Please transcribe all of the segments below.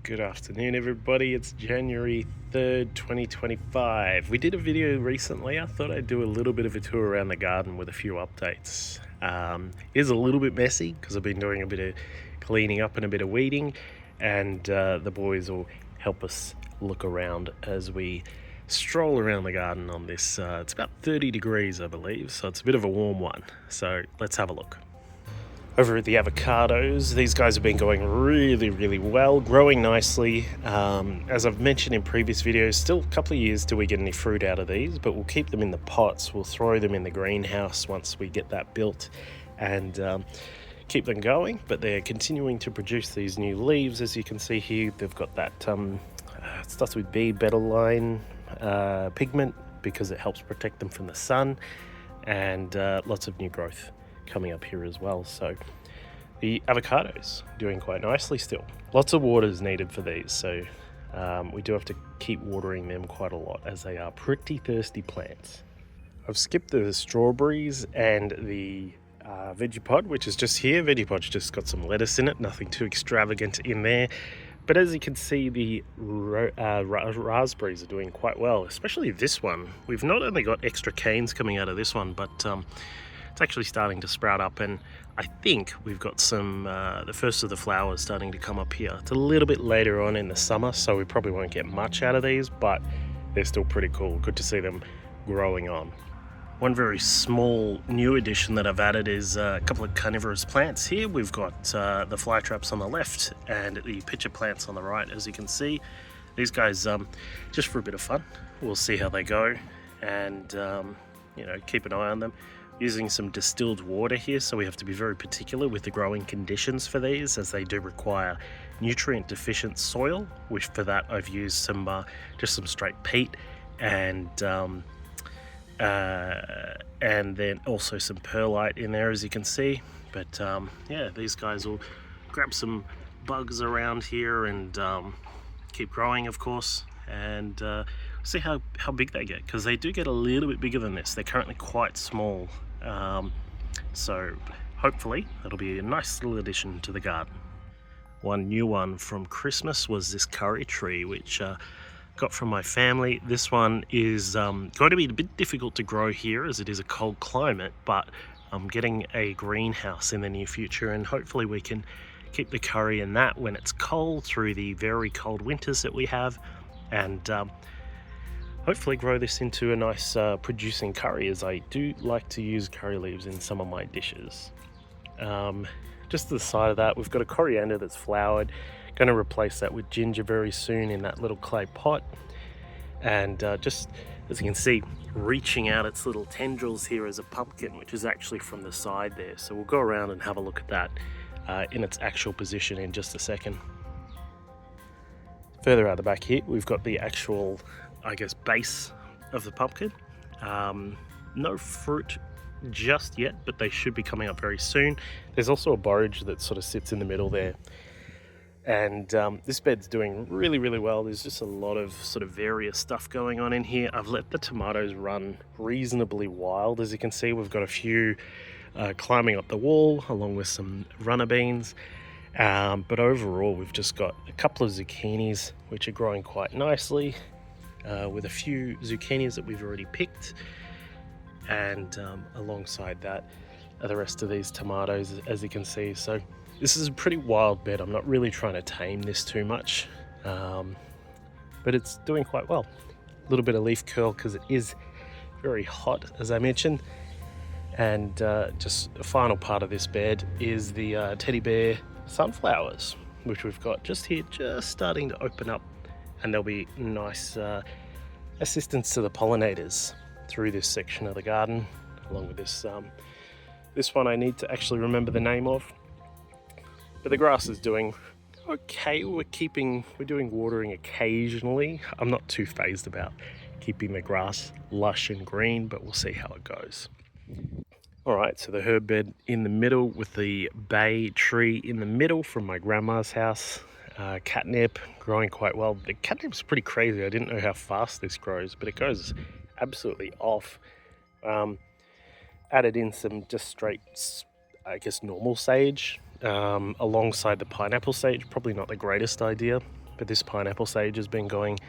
Good afternoon, everybody. It's January 3rd, 2025. We did a video recently. I thought I'd do a little bit of a tour around the garden with a few updates. It is a little bit messy because I've been doing a bit of cleaning up and a bit of weeding, and the boys will help us look around as we stroll around the garden on this. It's about 30 degrees, I believe, so it's a bit of a warm one. So let's have a look. Over at the avocados, these guys have been going really well, growing nicely. As I've mentioned in previous videos, still a couple of years till we get any fruit out of these, but we'll keep them in the pots. We'll throw them in the greenhouse once we get that built and keep them going. But they're continuing to produce these new leaves. As you can see here, they've got that, it starts with B betalain pigment because it helps protect them from the sun, and lots of new growth coming up here as well. So the avocados doing quite nicely still. Lots of water is needed for these, so we do have to keep watering them quite a lot as they are pretty thirsty plants. I've skipped the strawberries and the Vegepod, which is just here. Vegepod's just got some lettuce in it, nothing too extravagant in there. But as you can see, the raspberries are doing quite well, especially this one. We've not only got extra canes coming out of this one, but it's actually starting to sprout up, and I think we've got some, the first of the flowers starting to come up here. It's a little bit later on in the summer, so we probably won't get much out of these, but they're still pretty cool. Good to see them growing on. One very small new addition that I've added is a couple of carnivorous plants here. We've got the fly traps on the left and the pitcher plants on the right. As you can see, these guys, just for a bit of fun, we'll see how they go and keep an eye on them. Using some distilled water here, so we have to be very particular with the growing conditions for these, as they do require nutrient deficient soil, which for that I've used some just some straight peat and then also some perlite in there, as you can see. But yeah, these guys will grab some bugs around here and keep growing, of course, and see how big they get, because they do get a little bit bigger than this. They're currently quite small, so hopefully that'll be a nice little addition to the garden. One new one from Christmas was this curry tree, which got from my family. This one is going to be a bit difficult to grow here as it is a cold climate, but I'm getting a greenhouse in the near future, and hopefully we can keep the curry in that when it's cold through the very cold winters that we have, and hopefully grow this into a nice producing curry, as I do like to use curry leaves in some of my dishes. Just to the side of that, we've got a coriander that's flowered. Going to replace that with ginger very soon in that little clay pot. And just as you can see, reaching out its little tendrils here is a pumpkin, which is actually from the side there. So we'll go around and have a look at that in its actual position in just a second. Further out the back here, we've got the actual, I guess, base of the pumpkin. No fruit just yet, but they should be coming up very soon. There's also a borage that sort of sits in the middle there. And this bed's doing really well. There's just a lot of sort of various stuff going on in here. I've let the tomatoes run reasonably wild. As you can see, we've got a few climbing up the wall along with some runner beans. But overall, we've just got a couple of zucchinis, which are growing quite nicely, with a few zucchinis that we've already picked. And alongside that are the rest of these tomatoes, as you can see. So this is a pretty wild bed. I'm not really trying to tame this too much, but it's doing quite well. A little bit of leaf curl because it is very hot, as I mentioned. And just the final part of this bed is the teddy bear sunflowers, which we've got just here, just starting to open up, and there'll be nice assistance to the pollinators through this section of the garden, along with this one I need to actually remember the name of. But the grass is doing okay. We're doing watering occasionally. I'm not too phased about keeping the grass lush and green, but we'll see how it goes. All right, so the herb bed in the middle with the bay tree in the middle from my grandma's house. Catnip growing quite well. The catnip's pretty crazy. I didn't know how fast this grows, but it goes absolutely off. Added in some just straight, I guess, normal sage alongside the pineapple sage. Probably not the greatest idea, but this pineapple sage has been going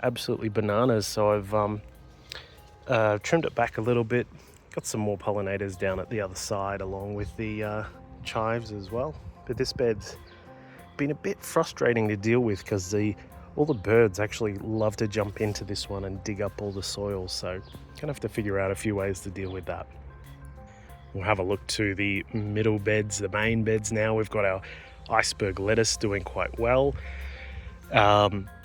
absolutely bananas. So I've trimmed it back a little bit, got some more pollinators down at the other side along with the chives as well. But this bed's been a bit frustrating to deal with because all the birds actually love to jump into this one and dig up all the soil, so gonna have to figure out a few ways to deal with that. We'll have a look to the middle beds, the main beds now. We've got our iceberg lettuce doing quite well.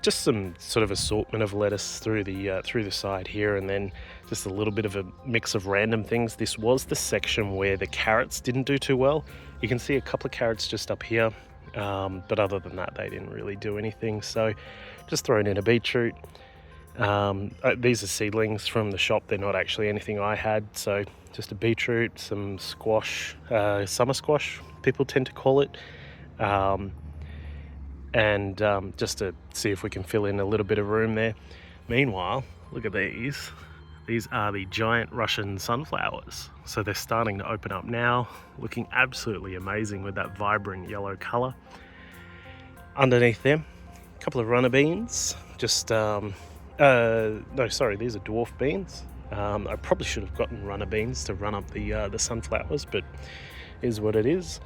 Just some sort of assortment of lettuce through the side here, and then just a little bit of a mix of random things. This was the section where the carrots didn't do too well. You can see a couple of carrots just up here, but other than that they didn't really do anything. So just thrown in a beetroot. These are seedlings from the shop, they're not actually anything I had, so just a beetroot, some squash, summer squash people tend to call it, and just to see if we can fill in a little bit of room there. Meanwhile, look at these. These are the giant Russian sunflowers. So they're starting to open up now, looking absolutely amazing with that vibrant yellow color. Underneath them, a couple of runner beans, just no, sorry, these are dwarf beans. I probably should have gotten runner beans to run up the sunflowers, but is what it is.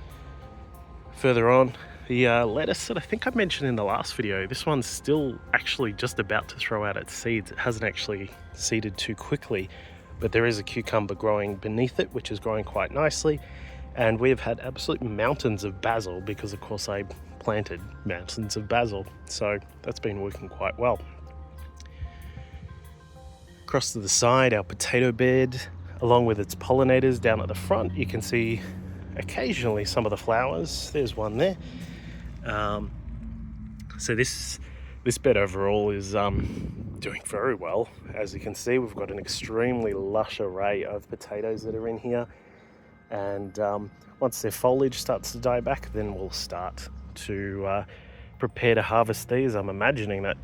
Further on, the lettuce that I think I mentioned in the last video, this one's still actually just about to throw out its seeds. It hasn't actually seeded too quickly, but there is a cucumber growing beneath it, which is growing quite nicely. And we have had absolute mountains of basil because, of course, I planted mountains of basil. So that's been working quite well. Across to the side, our potato bed, along with its pollinators down at the front. You can see occasionally some of the flowers. There's one there. So this bed overall is doing very well. As you can see, we've got an extremely lush array of potatoes that are in here, and once their foliage starts to die back, then we'll start to prepare to harvest these. I'm imagining that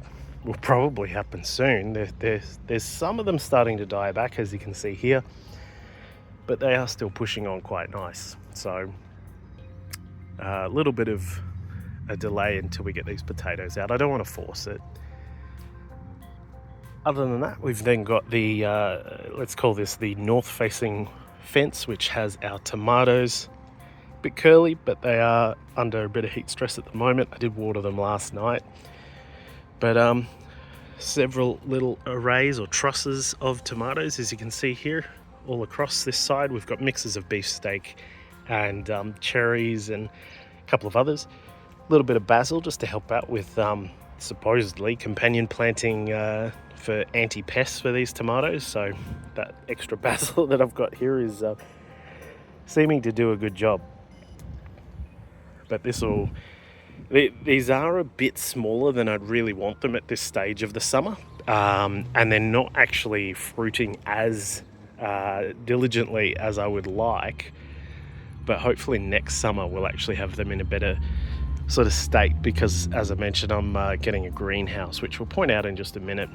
will probably happen soon. There's some of them starting to die back, as you can see here, but they are still pushing on quite nice. So a little bit of a delay until we get these potatoes out. I don't want to force it. Other than that, we've then got the let's call this the north facing fence, which has our tomatoes. A bit curly, but they are under a bit of heat stress at the moment. I did water them last night, but several little arrays or trusses of tomatoes, as you can see here. All across this side we've got mixes of beefsteak and cherries and a couple of others. A little bit of basil just to help out with supposedly companion planting for anti-pests for these tomatoes. So that extra basil that I've got here is seeming to do a good job. But these are a bit smaller than I'd really want them at this stage of the summer, and they're not actually fruiting as diligently as I would like. But hopefully next summer we'll actually have them in a better sort of state, because as I mentioned, I'm getting a greenhouse, which we'll point out in just a minute,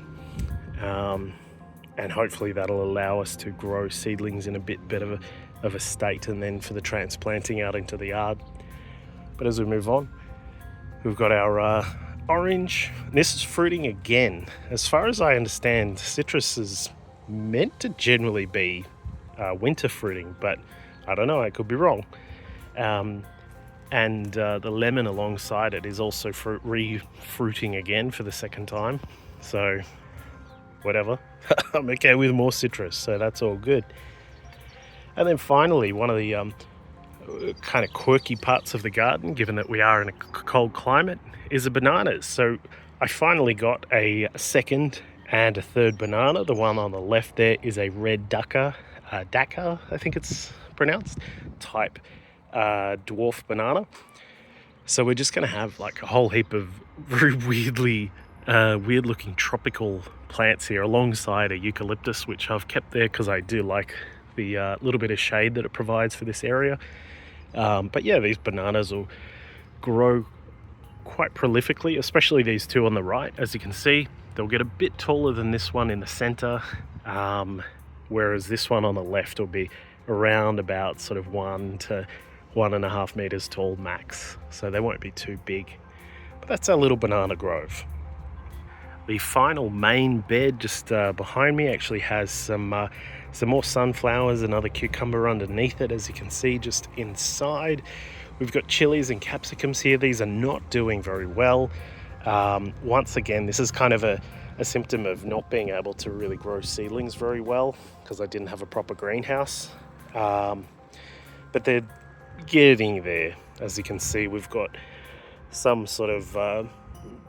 and hopefully that'll allow us to grow seedlings in a bit better of a state, and then for the transplanting out into the yard. But as we move on, we've got our orange. This is fruiting again. As far as I understand, citrus is meant to generally be winter fruiting, but I don't know, I could be wrong. And the lemon alongside it is also re-fruiting again for the second time. So whatever, I'm okay with more citrus, so that's all good. And then finally, one of the kind of quirky parts of the garden, given that we are in a cold climate, is the bananas. So I finally got a second and a third banana. The one on the left there is a red Dhaka, I think it's pronounced, type dwarf banana. So we're just going to have like a whole heap of very weird looking tropical plants here alongside a eucalyptus, which I've kept there because I do like the little bit of shade that it provides for this area. But yeah, these bananas will grow quite prolifically, especially these two on the right. As you can see, they'll get a bit taller than this one in the center, whereas this one on the left will be around about sort of 1 to 1.5 meters tall max, so they won't be too big. But that's our little banana grove. The final main bed just behind me actually has some more sunflowers and other cucumber underneath it. As you can see, just inside we've got chilies and capsicums here. These are not doing very well. Once again, this is kind of a symptom of not being able to really grow seedlings very well because I didn't have a proper greenhouse. But they're getting there. As you can see, we've got some sort of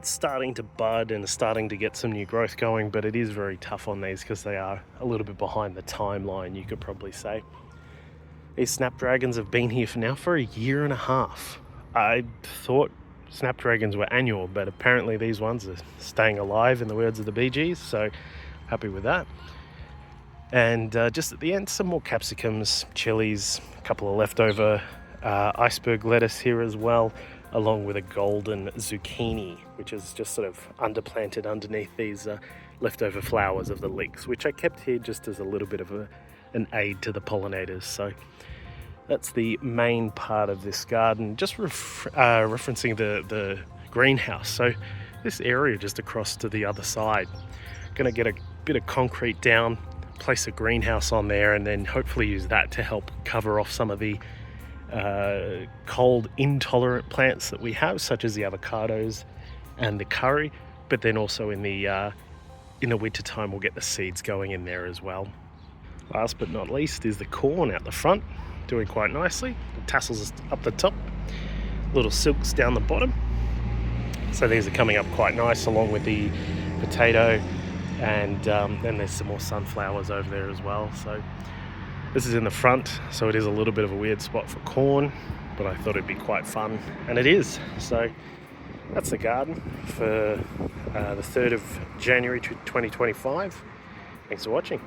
starting to bud and starting to get some new growth going, but it is very tough on these because they are a little bit behind the timeline, you could probably say. These snapdragons have been here for a year and a half. I thought snapdragons were annual, but apparently these ones are staying alive, in the words of the Bee Gees, so happy with that. And just at the end, some more capsicums, chilies, a couple of leftover iceberg lettuce here as well, along with a golden zucchini, which is just sort of underplanted underneath these leftover flowers of the leeks, which I kept here just as a little bit of an aid to the pollinators. So that's the main part of this garden. Just referencing the greenhouse. So this area just across to the other side, gonna get a bit of concrete down, place a greenhouse on there, and then hopefully use that to help cover off some of the cold intolerant plants that we have, such as the avocados and the curry. But then also in the winter time, we'll get the seeds going in there as well. Last but not least is the corn out the front, doing quite nicely. The tassels up the top, little silks down the bottom. So these are coming up quite nice, along with the potato, and then there's some more sunflowers over there as well. So this is in the front, so it is a little bit of a weird spot for corn, but I thought it'd be quite fun, and it is. So that's the garden for the 3rd of January 2025. Thanks for watching.